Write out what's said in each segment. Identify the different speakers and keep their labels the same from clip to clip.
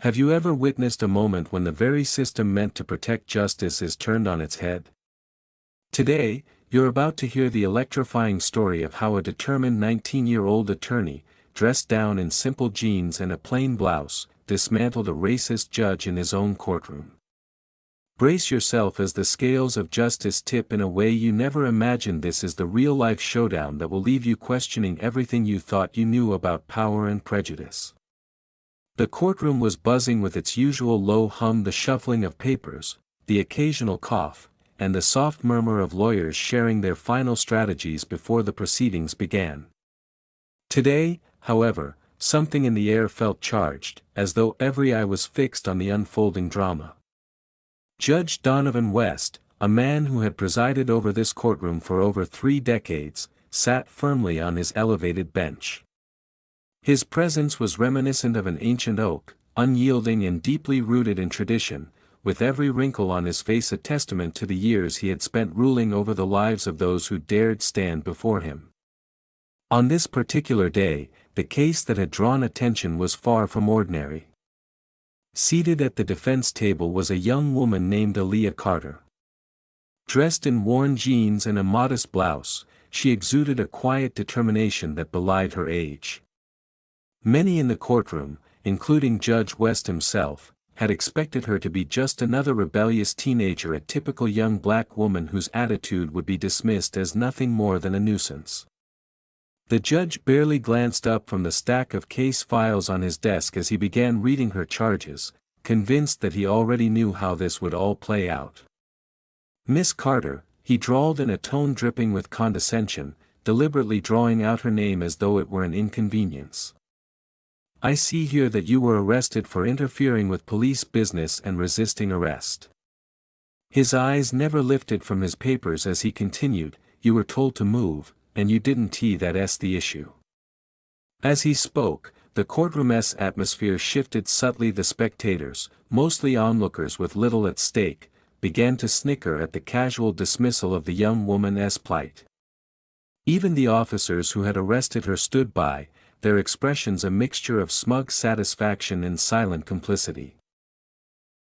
Speaker 1: Have you ever witnessed a moment when the very system meant to protect justice is turned on its head? Today, you're about to hear the electrifying story of how a determined 19-year-old attorney, dressed down in simple jeans and a plain blouse, dismantled a racist judge in his own courtroom. Brace yourself as the scales of justice tip in a way you never imagined. This is the real-life showdown that will leave you questioning everything you thought you knew about power and prejudice. The courtroom was buzzing with its usual low hum, the shuffling of papers, the occasional cough, and the soft murmur of lawyers sharing their final strategies before the proceedings began. Today, however, something in the air felt charged, as though every eye was fixed on the unfolding drama. Judge Donovan West, a man who had presided over this courtroom for over 3 decades, sat firmly on his elevated bench. His presence was reminiscent of an ancient oak, unyielding and deeply rooted in tradition, with every wrinkle on his face a testament to the years he had spent ruling over the lives of those who dared stand before him. On this particular day, the case that had drawn attention was far from ordinary. Seated at the defense table was a young woman named Aaliyah Carter. Dressed in worn jeans and a modest blouse, she exuded a quiet determination that belied her age. Many in the courtroom, including Judge West himself, had expected her to be just another rebellious teenager, a typical young black woman whose attitude would be dismissed as nothing more than a nuisance. The judge barely glanced up from the stack of case files on his desk as he began reading her charges, convinced that he already knew how this would all play out. "Miss Carter," he drawled in a tone dripping with condescension, deliberately drawing out her name as though it were an inconvenience. "I see here that you were arrested for interfering with police business and resisting arrest." His eyes never lifted from his papers as he continued, "You were told to move, and you didn't. That's the issue." As he spoke, the courtroom's atmosphere shifted subtly. The spectators, mostly onlookers with little at stake, began to snicker at the casual dismissal of the young woman's plight. Even the officers who had arrested her stood by, their expressions a mixture of smug satisfaction and silent complicity.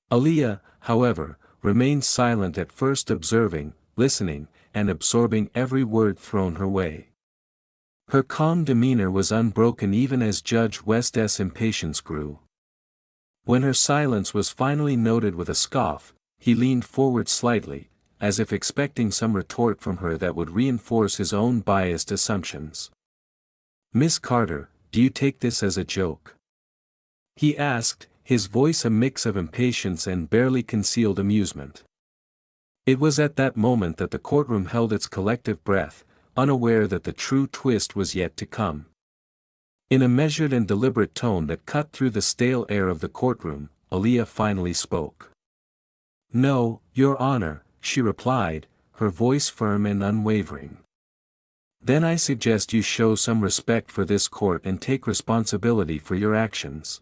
Speaker 1: Aaliyah, however, remained silent, at first observing, listening, and absorbing every word thrown her way. Her calm demeanor was unbroken even as Judge West's impatience grew. When her silence was finally noted with a scoff, he leaned forward slightly, as if expecting some retort from her that would reinforce his own biased assumptions. "Miss Carter, do you take this as a joke?" he asked, his voice a mix of impatience and barely concealed amusement. It was at that moment that the courtroom held its collective breath, unaware that the true twist was yet to come. In a measured and deliberate tone that cut through the stale air of the courtroom, Aaliyah finally spoke. "No, Your Honor," she replied, her voice firm and unwavering. "Then I suggest you show some respect for this court and take responsibility for your actions."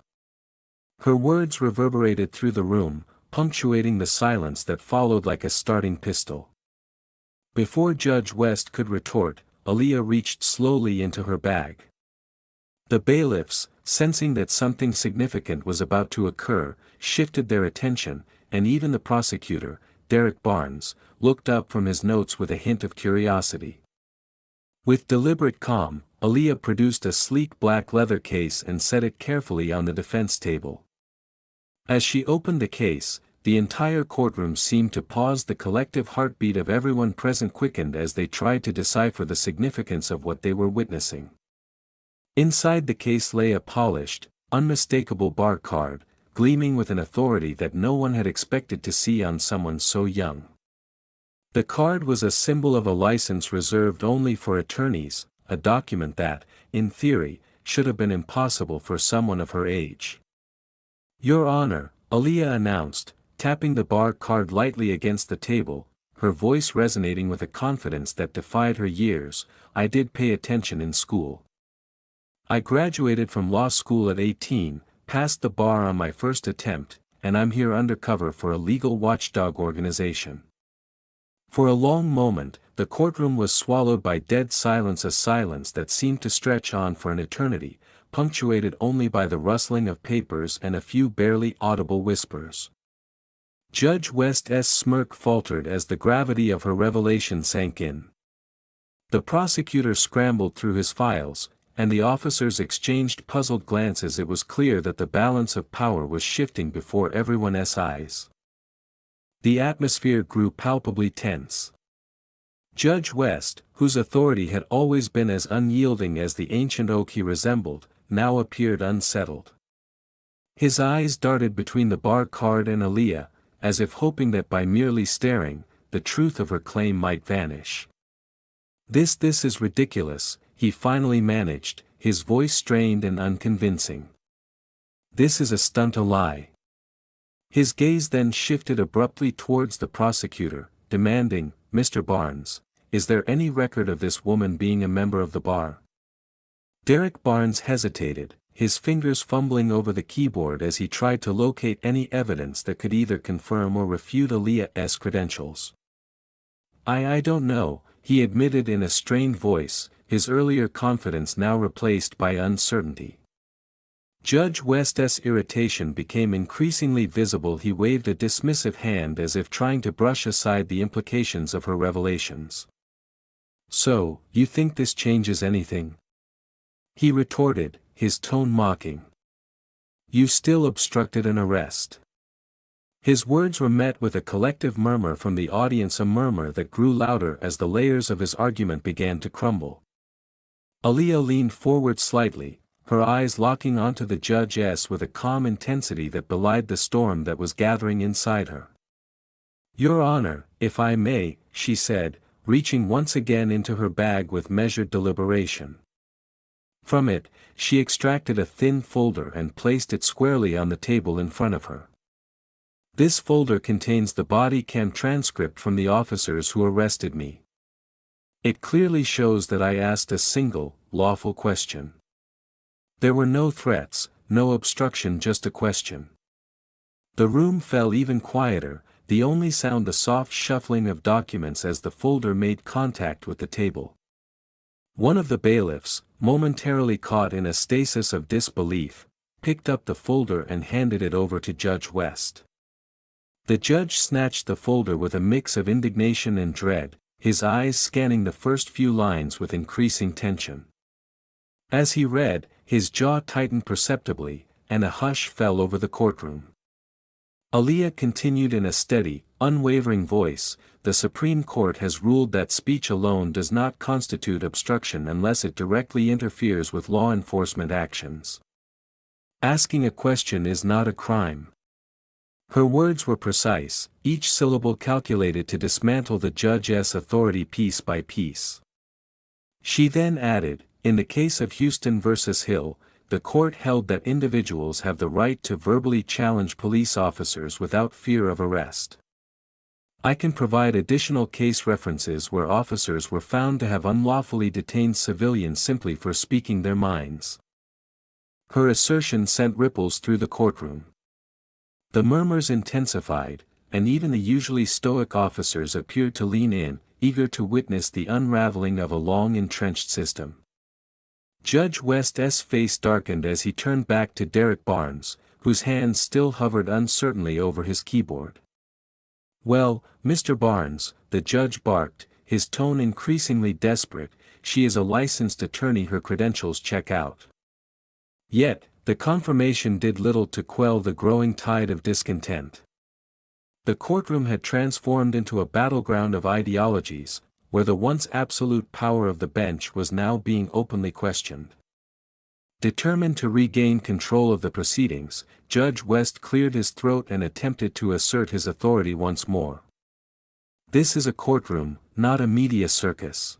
Speaker 1: Her words reverberated through the room, punctuating the silence that followed like a starting pistol. Before Judge West could retort, Aaliyah reached slowly into her bag. The bailiffs, sensing that something significant was about to occur, shifted their attention, and even the prosecutor, Derek Barnes, looked up from his notes with a hint of curiosity. With deliberate calm, Aaliyah produced a sleek black leather case and set it carefully on the defense table. As she opened the case, the entire courtroom seemed to pause. The collective heartbeat of everyone present quickened as they tried to decipher the significance of what they were witnessing. Inside the case lay a polished, unmistakable bar card, gleaming with an authority that no one had expected to see on someone so young. The card was a symbol of a license reserved only for attorneys, a document that, in theory, should have been impossible for someone of her age. "Your Honor," Aaliyah announced, tapping the bar card lightly against the table, her voice resonating with a confidence that defied her years, "I did pay attention in school. I graduated from law school at 18, passed the bar on my first attempt, and I'm here undercover for a legal watchdog organization." For a long moment, the courtroom was swallowed by dead silence, a silence that seemed to stretch on for an eternity, punctuated only by the rustling of papers and a few barely audible whispers. Judge West's smirk faltered as the gravity of her revelation sank in. The prosecutor scrambled through his files, and the officers exchanged puzzled glances. It was clear that the balance of power was shifting before everyone's eyes. The atmosphere grew palpably tense. Judge West, whose authority had always been as unyielding as the ancient oak he resembled, now appeared unsettled. His eyes darted between the bar card and Aaliyah, as if hoping that by merely staring, the truth of her claim might vanish. This is ridiculous, he finally managed, his voice strained and unconvincing. This is a stunt, a lie. His gaze then shifted abruptly towards the prosecutor, demanding, Mr. Barnes, is there any record of this woman being a member of the bar? Derek Barnes hesitated, his fingers fumbling over the keyboard as he tried to locate any evidence that could either confirm or refute Aaliyah's credentials. I don't know, he admitted in a strained voice, his earlier confidence now replaced by uncertainty. Judge West's irritation became increasingly visible. He waved a dismissive hand as if trying to brush aside the implications of her revelations. So, you think this changes anything? He retorted, his tone mocking. You still obstructed an arrest. His words were met with a collective murmur from the audience, a murmur that grew louder as the layers of his argument began to crumble. Aaliyah leaned forward slightly, her eyes locking onto the judge's with a calm intensity that belied the storm that was gathering inside her. Your Honor, if I may, she said, reaching once again into her bag with measured deliberation. From it, she extracted a thin folder and placed it squarely on the table in front of her. This folder contains the body cam transcript from the officers who arrested me. It clearly shows that I asked a single, lawful question. There were no threats, no obstruction, just a question. The room fell even quieter, the only sound the soft shuffling of documents as the folder made contact with the table. One of the bailiffs, momentarily caught in a stasis of disbelief, picked up the folder and handed it over to Judge West. The judge snatched the folder with a mix of indignation and dread, his eyes scanning the first few lines with increasing tension. As he read, his jaw tightened perceptibly, and a hush fell over the courtroom. Aaliyah continued in a steady, unwavering voice, the Supreme Court has ruled that speech alone does not constitute obstruction unless it directly interferes with law enforcement actions. Asking a question is not a crime. Her words were precise, each syllable calculated to dismantle the judge's authority piece by piece. She then added, in the case of Houston versus Hill, the court held that individuals have the right to verbally challenge police officers without fear of arrest. I can provide additional case references where officers were found to have unlawfully detained civilians simply for speaking their minds. Her assertion sent ripples through the courtroom. The murmurs intensified, and even the usually stoic officers appeared to lean in, eager to witness the unraveling of a long-entrenched system. Judge West's face darkened as he turned back to Derek Barnes, whose hands still hovered uncertainly over his keyboard. Well, Mr. Barnes, the judge barked, his tone increasingly desperate, she is a licensed attorney, her credentials check out. Yet, the confirmation did little to quell the growing tide of discontent. The courtroom had transformed into a battleground of ideologies, where the once absolute power of the bench was now being openly questioned. Determined to regain control of the proceedings, Judge West cleared his throat and attempted to assert his authority once more. This is a courtroom, not a media circus.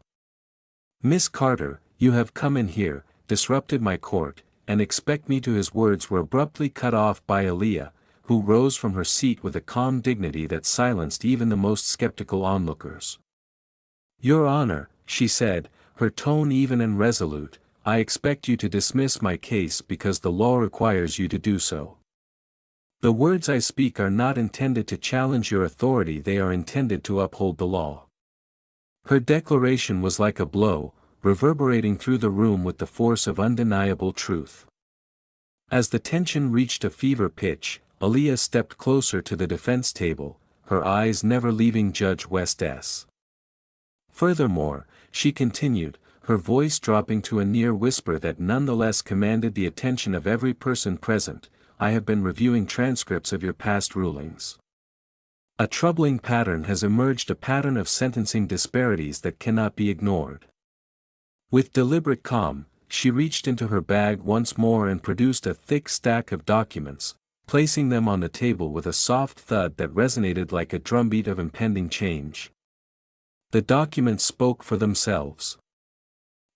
Speaker 1: Miss Carter, you have come in here, disrupted my court, and expect me to. His words were abruptly cut off by Aaliyah, who rose from her seat with a calm dignity that silenced even the most skeptical onlookers. Your Honor, she said, her tone even and resolute, I expect you to dismiss my case because the law requires you to do so. The words I speak are not intended to challenge your authority, they are intended to uphold the law. Her declaration was like a blow, reverberating through the room with the force of undeniable truth. As the tension reached a fever pitch, Aaliyah stepped closer to the defense table, her eyes never leaving Judge West's. Furthermore, she continued, her voice dropping to a near whisper that nonetheless commanded the attention of every person present, I have been reviewing transcripts of your past rulings. A troubling pattern has emerged, a pattern of sentencing disparities that cannot be ignored. With deliberate calm, she reached into her bag once more and produced a thick stack of documents, placing them on the table with a soft thud that resonated like a drumbeat of impending change. The documents spoke for themselves.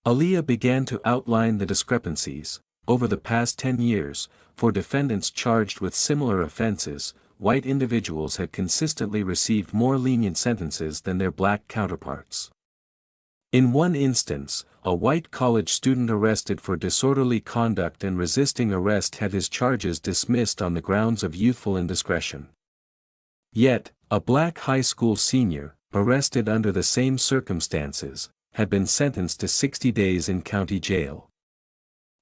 Speaker 1: Aaliyah began to outline the discrepancies. Over the past 10 years, for defendants charged with similar offenses, white individuals had consistently received more lenient sentences than their black counterparts. In one instance, a white college student arrested for disorderly conduct and resisting arrest had his charges dismissed on the grounds of youthful indiscretion. Yet, a black high school senior, arrested under the same circumstances, had been sentenced to 60 days in county jail.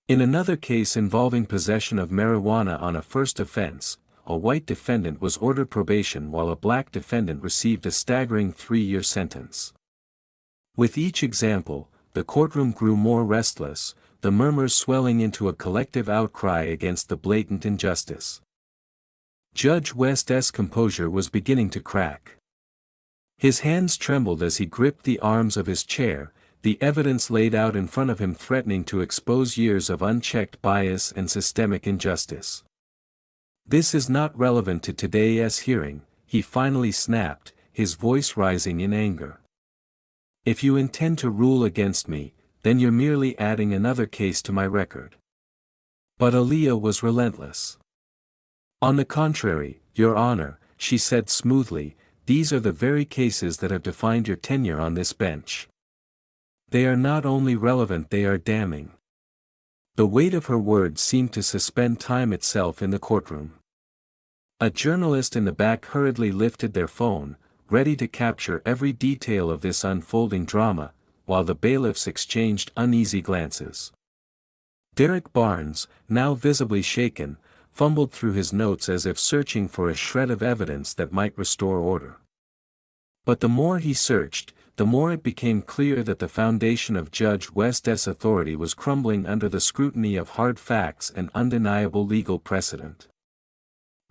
Speaker 1: In another case involving possession of marijuana on a first offense, a white defendant was ordered probation while a black defendant received a staggering 3-year sentence. With each example, the courtroom grew more restless, the murmurs swelling into a collective outcry against the blatant injustice. Judge West's composure was beginning to crack. His hands trembled as he gripped the arms of his chair, the evidence laid out in front of him threatening to expose years of unchecked bias and systemic injustice. This is not relevant to today's hearing, he finally snapped, his voice rising in anger. If you intend to rule against me, then you're merely adding another case to my record. But Aaliyah was relentless. On the contrary, Your Honor, she said smoothly, these are the very cases that have defined your tenure on this bench. They are not only relevant, they are damning. The weight of her words seemed to suspend time itself in the courtroom. A journalist in the back hurriedly lifted their phone, ready to capture every detail of this unfolding drama, while the bailiffs exchanged uneasy glances. Derek Barnes, now visibly shaken, fumbled through his notes as if searching for a shred of evidence that might restore order. But the more he searched, the more it became clear that the foundation of Judge West's authority was crumbling under the scrutiny of hard facts and undeniable legal precedent.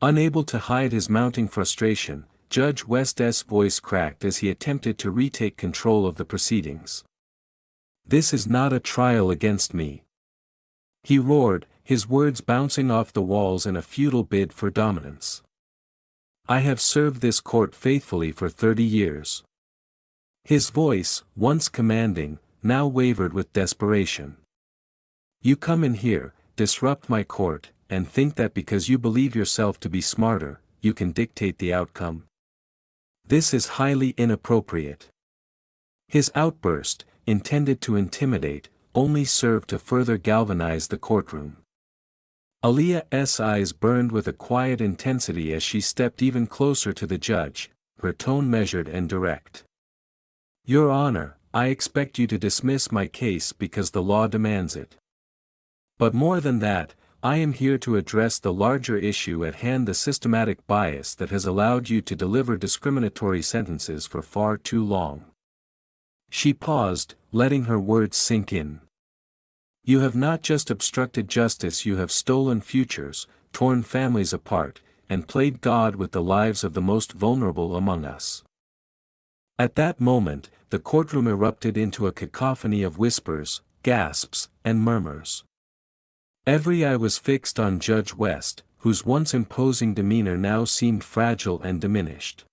Speaker 1: Unable to hide his mounting frustration, Judge West's voice cracked as he attempted to retake control of the proceedings. This is not a trial against me, he roared, his words bouncing off the walls in a futile bid for dominance. I have served this court faithfully for 30 years. His voice, once commanding, now wavered with desperation. You come in here, disrupt my court, and think that because you believe yourself to be smarter, you can dictate the outcome. This is highly inappropriate. His outburst, intended to intimidate, only served to further galvanize the courtroom. Aaliyah's eyes burned with a quiet intensity as she stepped even closer to the judge, her tone measured and direct. Your Honor, I expect you to dismiss my case because the law demands it. But more than that, I am here to address the larger issue at hand, the systematic bias that has allowed you to deliver discriminatory sentences for far too long. She paused, letting her words sink in. You have not just obstructed justice, you have stolen futures, torn families apart, and played God with the lives of the most vulnerable among us. At that moment, the courtroom erupted into a cacophony of whispers, gasps, and murmurs. Every eye was fixed on Judge West, whose once imposing demeanor now seemed fragile and diminished.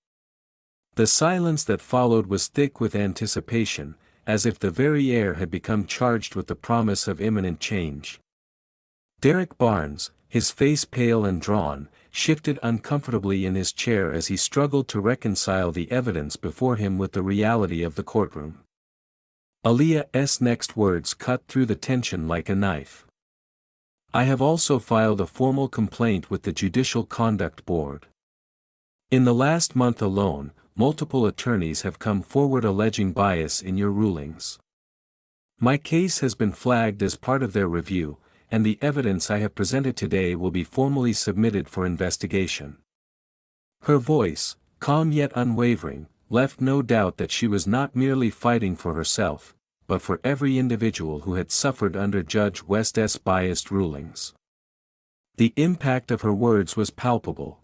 Speaker 1: The silence that followed was thick with anticipation, as if the very air had become charged with the promise of imminent change. Derek Barnes, his face pale and drawn, shifted uncomfortably in his chair as he struggled to reconcile the evidence before him with the reality of the courtroom. Aaliyah's next words cut through the tension like a knife. I have also filed a formal complaint with the Judicial Conduct Board. In the last month alone, multiple attorneys have come forward alleging bias in your rulings. My case has been flagged as part of their review, and the evidence I have presented today will be formally submitted for investigation. Her voice, calm yet unwavering, left no doubt that she was not merely fighting for herself, but for every individual who had suffered under Judge West's biased rulings. The impact of her words was palpable.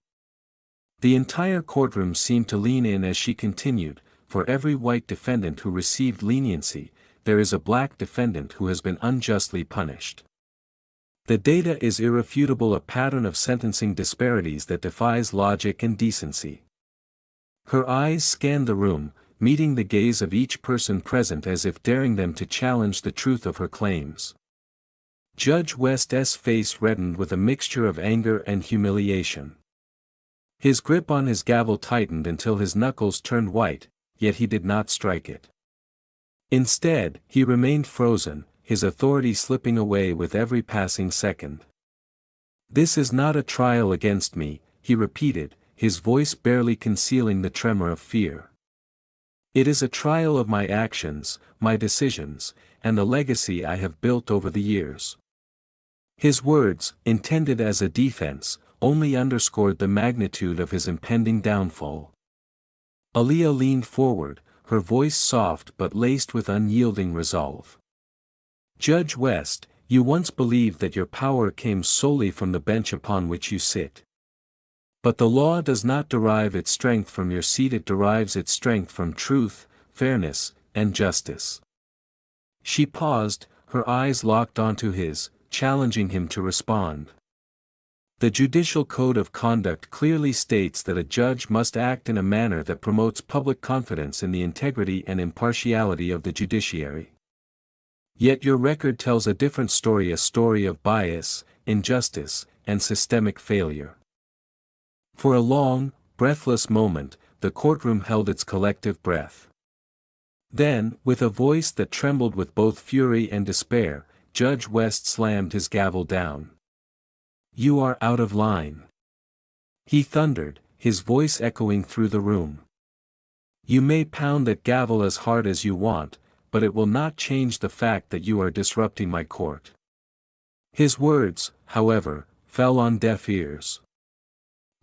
Speaker 1: The entire courtroom seemed to lean in as she continued, for every white defendant who received leniency, there is a black defendant who has been unjustly punished. The data is irrefutable, a pattern of sentencing disparities that defies logic and decency. Her eyes scanned the room, meeting the gaze of each person present as if daring them to challenge the truth of her claims. Judge West's face reddened with a mixture of anger and humiliation. His grip on his gavel tightened until his knuckles turned white, yet he did not strike it. Instead, he remained frozen, his authority slipping away with every passing second. "This is not a trial against me," he repeated, his voice barely concealing the tremor of fear. "It is a trial of my actions, my decisions, and the legacy I have built over the years." His words, intended as a defense, only underscored the magnitude of his impending downfall. Aaliyah leaned forward, her voice soft but laced with unyielding resolve. "Judge West, you once believed that your power came solely from the bench upon which you sit. But the law does not derive its strength from your seat, it derives its strength from truth, fairness, and justice." She paused, her eyes locked onto his, challenging him to respond. The Judicial Code of Conduct clearly states that a judge must act in a manner that promotes public confidence in the integrity and impartiality of the judiciary. Yet your record tells a different story, a story of bias, injustice, and systemic failure. For a long, breathless moment, the courtroom held its collective breath. Then, with a voice that trembled with both fury and despair, Judge West slammed his gavel down. "You are out of line," he thundered, his voice echoing through the room. "You may pound that gavel as hard as you want, but it will not change the fact that you are disrupting my court." His words, however, fell on deaf ears.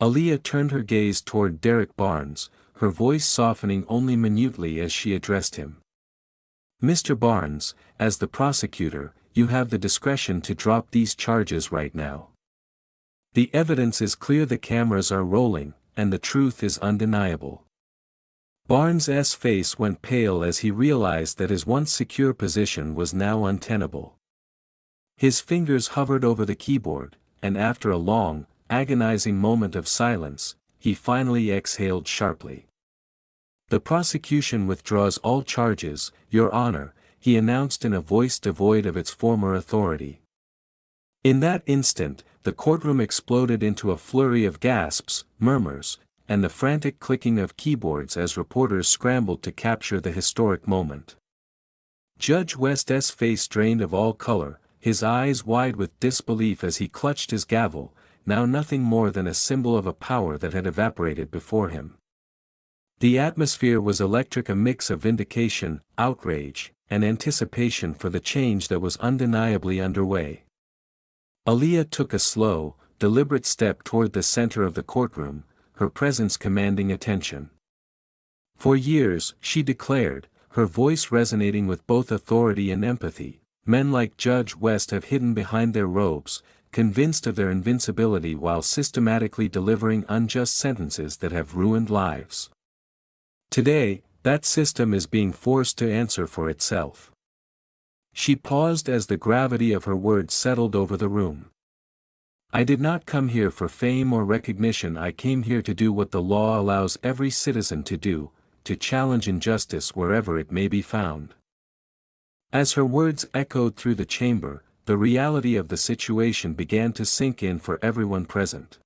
Speaker 1: Aaliyah turned her gaze toward Derek Barnes, her voice softening only minutely as she addressed him. "Mr. Barnes, as the prosecutor, you have the discretion to drop these charges right now. The evidence is clear, the cameras are rolling, and the truth is undeniable." Barnes's face went pale as he realized that his once secure position was now untenable. His fingers hovered over the keyboard, and after a long, agonizing moment of silence, he finally exhaled sharply. "The prosecution withdraws all charges, Your Honor," he announced in a voice devoid of its former authority. In that instant, the courtroom exploded into a flurry of gasps, murmurs, and the frantic clicking of keyboards as reporters scrambled to capture the historic moment. Judge West's face drained of all color, his eyes wide with disbelief as he clutched his gavel, now nothing more than a symbol of a power that had evaporated before him. The atmosphere was electric, a mix of vindication, outrage, and anticipation for the change that was undeniably underway. Aaliyah took a slow, deliberate step toward the center of the courtroom, her presence commanding attention. For years, she declared, her voice resonating with both authority and empathy, men like Judge West have hidden behind their robes, convinced of their invincibility while systematically delivering unjust sentences that have ruined lives. Today, that system is being forced to answer for itself. She paused as the gravity of her words settled over the room. "I did not come here for fame or recognition, I came here to do what the law allows every citizen to do, to challenge injustice wherever it may be found." As her words echoed through the chamber, the reality of the situation began to sink in for everyone present.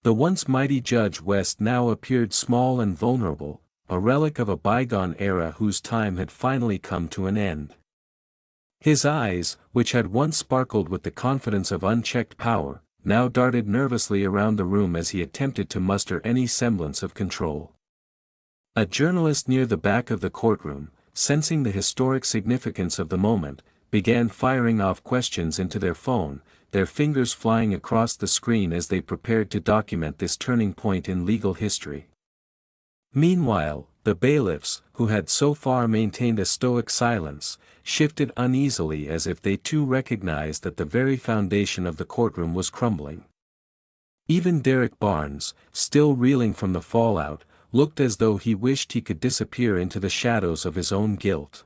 Speaker 1: The once mighty Judge West now appeared small and vulnerable, a relic of a bygone era whose time had finally come to an end. His eyes, which had once sparkled with the confidence of unchecked power, now darted nervously around the room as he attempted to muster any semblance of control. A journalist near the back of the courtroom, sensing the historic significance of the moment, began firing off questions into their phone, their fingers flying across the screen as they prepared to document this turning point in legal history. Meanwhile, the bailiffs, who had so far maintained a stoic silence, shifted uneasily as if they too recognized that the very foundation of the courtroom was crumbling. Even Derek Barnes, still reeling from the fallout, looked as though he wished he could disappear into the shadows of his own guilt.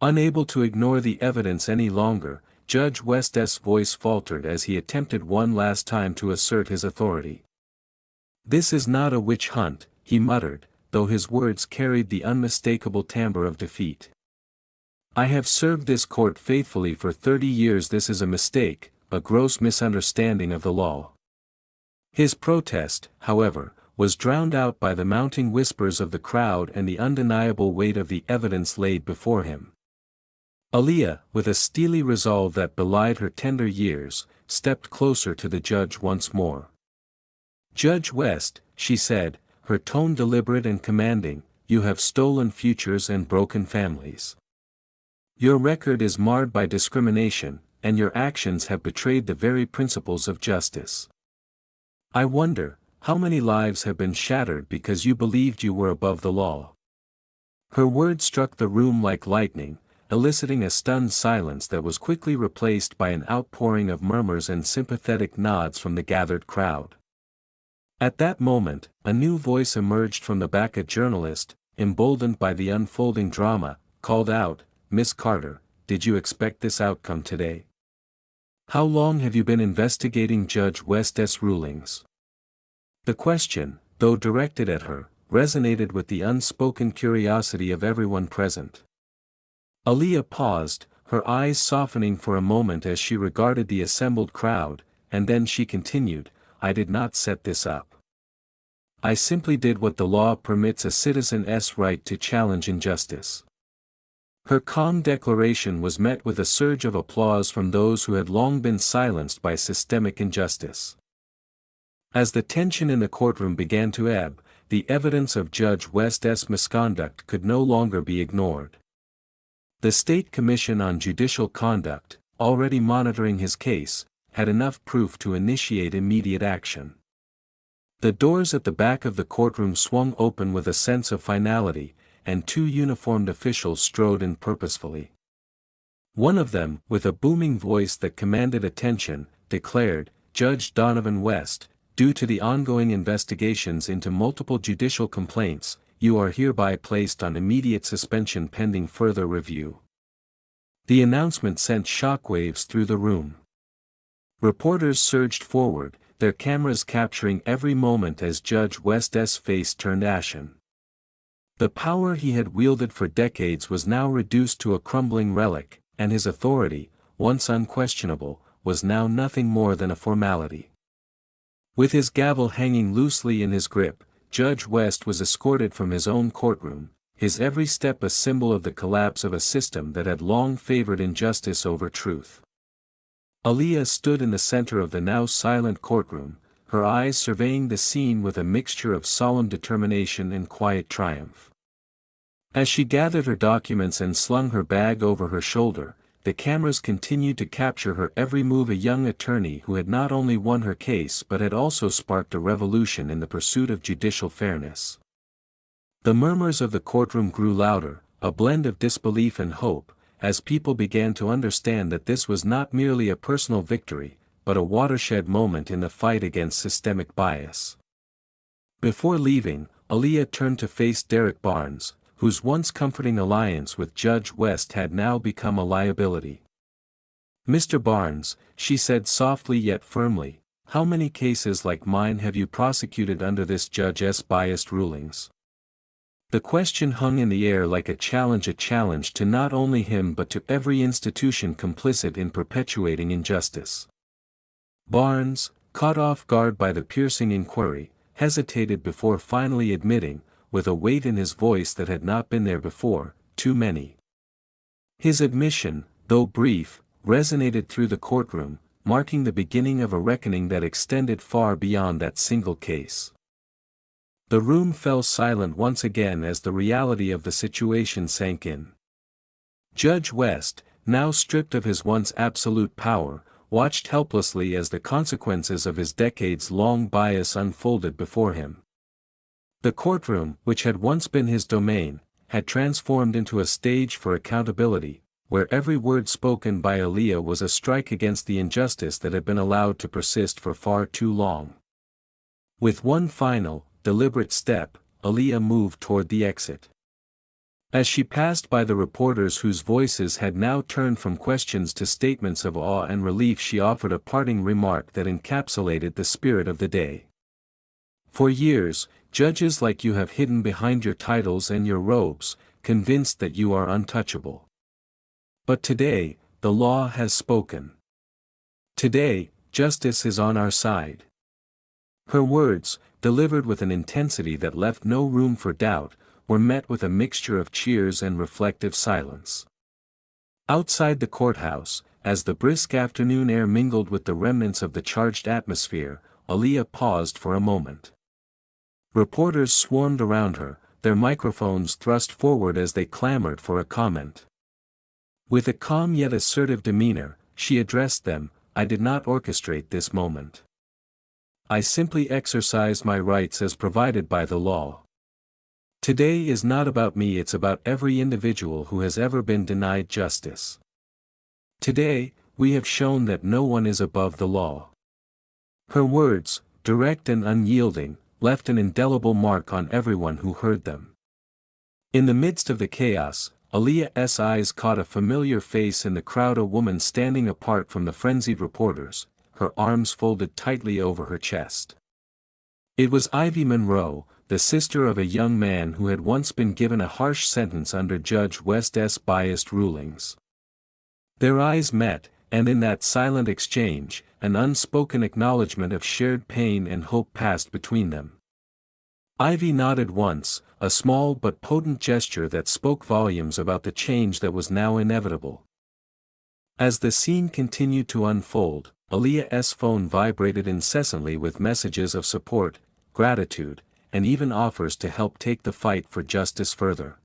Speaker 1: Unable to ignore the evidence any longer, Judge West's voice faltered as he attempted one last time to assert his authority. "This is not a witch hunt," he muttered, though his words carried the unmistakable timbre of defeat. "I have served this court faithfully for 30 years. This is a mistake, a gross misunderstanding of the law." His protest, however, was drowned out by the mounting whispers of the crowd and the undeniable weight of the evidence laid before him. Aaliyah, with a steely resolve that belied her tender years, stepped closer to the judge once more. "Judge West," she said, her tone deliberate and commanding, "you have stolen futures and broken families. Your record is marred by discrimination, and your actions have betrayed the very principles of justice. I wonder, how many lives have been shattered because you believed you were above the law?" Her words struck the room like lightning, eliciting a stunned silence that was quickly replaced by an outpouring of murmurs and sympathetic nods from the gathered crowd. At that moment, a new voice emerged from the back. A journalist, emboldened by the unfolding drama, called out, "Miss Carter, did you expect this outcome today? How long have you been investigating Judge West's rulings?" The question, though directed at her, resonated with the unspoken curiosity of everyone present. Aaliyah paused, her eyes softening for a moment as she regarded the assembled crowd, and then she continued, "I did not set this up. I simply did what the law permits a citizen's right to challenge injustice." Her calm declaration was met with a surge of applause from those who had long been silenced by systemic injustice. As the tension in the courtroom began to ebb, the evidence of Judge West's misconduct could no longer be ignored. The State Commission on Judicial Conduct, already monitoring his case, had enough proof to initiate immediate action. The doors at the back of the courtroom swung open with a sense of finality, and two uniformed officials strode in purposefully. One of them, with a booming voice that commanded attention, declared, "Judge Donovan West, due to the ongoing investigations into multiple judicial complaints, you are hereby placed on immediate suspension pending further review." The announcement sent shockwaves through the room. Reporters surged forward, their cameras capturing every moment as Judge West's face turned ashen. The power he had wielded for decades was now reduced to a crumbling relic, and his authority, once unquestionable, was now nothing more than a formality. With his gavel hanging loosely in his grip, Judge West was escorted from his own courtroom, his every step a symbol of the collapse of a system that had long favored injustice over truth. Aaliyah stood in the center of the now silent courtroom, her eyes surveying the scene with a mixture of solemn determination and quiet triumph. As she gathered her documents and slung her bag over her shoulder, the cameras continued to capture her every move. A young attorney who had not only won her case but had also sparked a revolution in the pursuit of judicial fairness. The murmurs of the courtroom grew louder, a blend of disbelief and hope, as people began to understand that this was not merely a personal victory, but a watershed moment in the fight against systemic bias. Before leaving, Aaliyah turned to face Derek Barnes, whose once comforting alliance with Judge West had now become a liability. "Mr. Barnes," she said softly yet firmly, "how many cases like mine have you prosecuted under this judge's biased rulings?" The question hung in the air like a challenge to not only him but to every institution complicit in perpetuating injustice. Barnes, caught off guard by the piercing inquiry, hesitated before finally admitting, with a weight in his voice that had not been there before, "Too many." His admission, though brief, resonated through the courtroom, marking the beginning of a reckoning that extended far beyond that single case. The room fell silent once again as the reality of the situation sank in. Judge West, now stripped of his once absolute power, watched helplessly as the consequences of his decades-long bias unfolded before him. The courtroom, which had once been his domain, had transformed into a stage for accountability, where every word spoken by Aaliyah was a strike against the injustice that had been allowed to persist for far too long. With one final, deliberate step, Aaliyah moved toward the exit. As she passed by the reporters whose voices had now turned from questions to statements of awe and relief, she offered a parting remark that encapsulated the spirit of the day. For years, judges like you have hidden behind your titles and your robes, convinced that you are untouchable. But today, the law has spoken. Today, justice is on our side. Her words, delivered with an intensity that left no room for doubt, were met with a mixture of cheers and reflective silence. Outside the courthouse, as the brisk afternoon air mingled with the remnants of the charged atmosphere, Aaliyah paused for a moment. Reporters swarmed around her, their microphones thrust forward as they clamored for a comment. With a calm yet assertive demeanor, she addressed them, "I did not orchestrate this moment. I simply exercised my rights as provided by the law. Today is not about me, it's about every individual who has ever been denied justice. Today, we have shown that no one is above the law." Her words, direct and unyielding, left an indelible mark on everyone who heard them. In the midst of the chaos, Aaliyah's eyes caught a familiar face in the crowd, a woman standing apart from the frenzied reporters, her arms folded tightly over her chest. It was Ivy Monroe, the sister of a young man who had once been given a harsh sentence under Judge West's biased rulings. Their eyes met, and in that silent exchange, an unspoken acknowledgement of shared pain and hope passed between them. Ivy nodded once, a small but potent gesture that spoke volumes about the change that was now inevitable. As the scene continued to unfold, Aaliyah's phone vibrated incessantly with messages of support, gratitude, and even offers to help take the fight for justice further.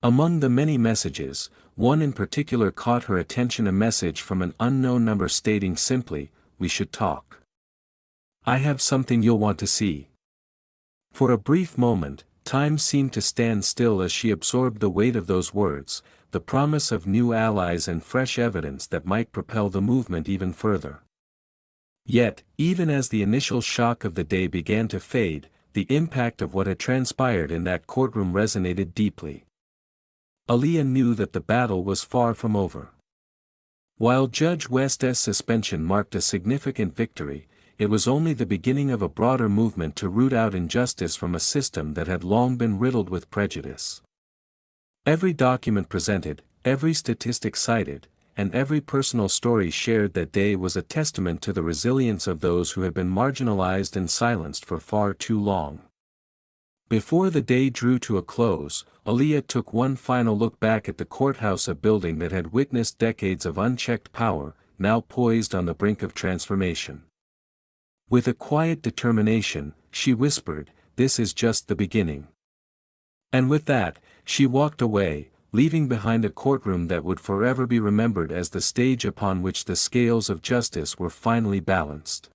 Speaker 1: Among the many messages, one in particular caught her attention, a message from an unknown number stating simply, "We should talk. I have something you'll want to see." For a brief moment, time seemed to stand still as she absorbed the weight of those words, the promise of new allies and fresh evidence that might propel the movement even further. Yet, even as the initial shock of the day began to fade, the impact of what had transpired in that courtroom resonated deeply. Aaliyah knew that the battle was far from over. While Judge West's suspension marked a significant victory, it was only the beginning of a broader movement to root out injustice from a system that had long been riddled with prejudice. Every document presented, every statistic cited, and every personal story shared that day was a testament to the resilience of those who had been marginalized and silenced for far too long. Before the day drew to a close, Aaliyah took one final look back at the courthouse, a building that had witnessed decades of unchecked power, now poised on the brink of transformation. With a quiet determination, she whispered, "This is just the beginning." And with that, she walked away, leaving behind a courtroom that would forever be remembered as the stage upon which the scales of justice were finally balanced.